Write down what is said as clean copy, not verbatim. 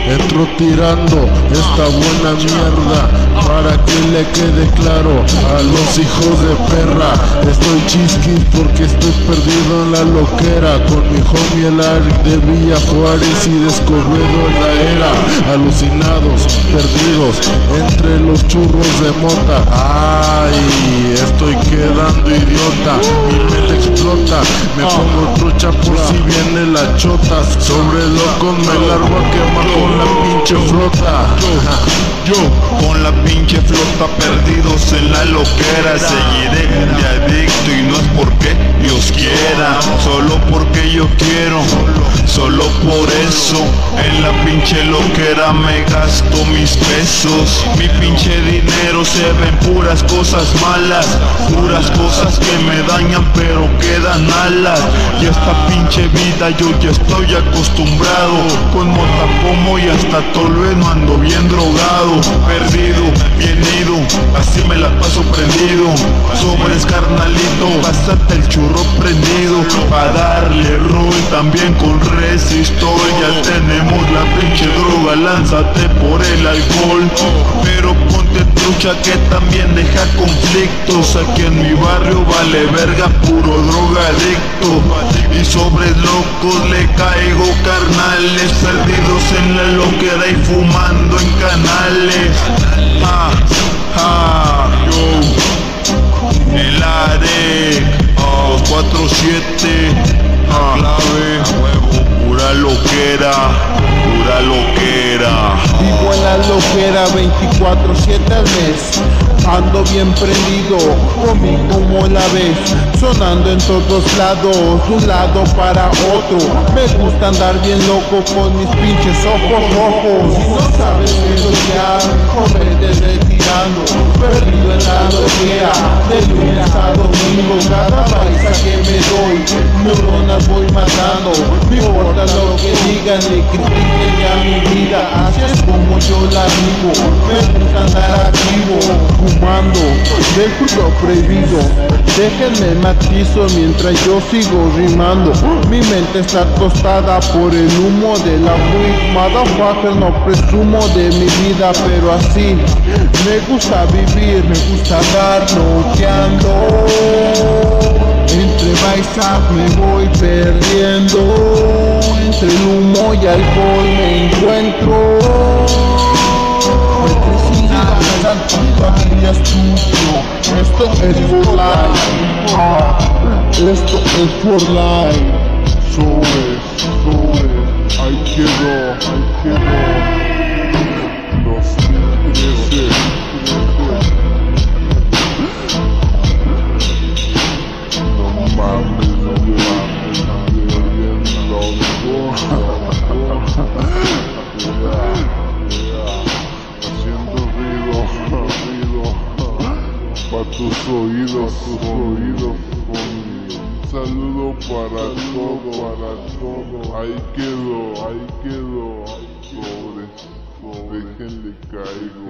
entro tirando esta buena mierda para que le quede claro a los hijos de perra. Estoy chisquis porque estoy perdido en la loquera, con mi homie el Aric de Villa Juárez y de Escobedo en la era. Alucinados, perdidos entre los churros de mota. Ay, estoy quedando idiota, mi mente explota. Me pongo trucha por si viene la chota. Sobre locos me largo a quemar con la pinche flota. Yo con la pinche flota, perdidos en la loquera. Seguiré de adicto y no es porque Dios quiera, solo porque yo quiero. Solo por eso en la pinche loquera me gasto mis pesos. Mi pinche dinero se ve en puras cosas malas, puras cosas que me dañan pero quedan alas. Y esta pinche vida yo ya estoy acostumbrado, con mota, pomo y hasta tolueno ando bien drogado. Perdido, bien ido, así me la paso prendido. Sobres carnalito, pásate el churro prendido, pa' darle rol también con resistor. Ya tenemos la pinche droga, lánzate por el alcohol, pero ponte trucha que también deja conflictos. Aquí en mi barrio vale verga, puro drogadicto. Y sobres locos le caigo, carnales, perdidos en la loquera y fumando en canales. Yo, el Aric, 247, clave, pura loquera, pura loquera. Vivo en la loquera 24/7 al mes. Ando bien prendido, conmigo como la ves, sonando en todos lados, de un lado para otro. Me gusta andar bien loco con mis pinches ojos rojos. Si no sabes estudiar, corre desde tirando, perdido en la loquera, de lunes a domingo. Cada paisa que me doy, neuronas voy matando. No importa lo que digan, le critiquen ya mi vida, así es como yo la vivo. Me gusta andar activo, fumando del fruto prohibido. Déjenme matizo mientras yo sigo rimando. Mi mente está tostada por el humo de la weed. Motherfucker, no presumo de mi vida, pero así me gusta vivir, me gusta andar noqueando. Entre baisa me voy perdiendo, entre el humo y alcohol me encuentro. Familia Studio, esto es for life, esto es for life. Sobre, ahí quedó, 2013. No mames, bien loco. Haciendo ruido pa' tus oídos, un saludo para todo, ahí quedó, sobres, déjenle caigo.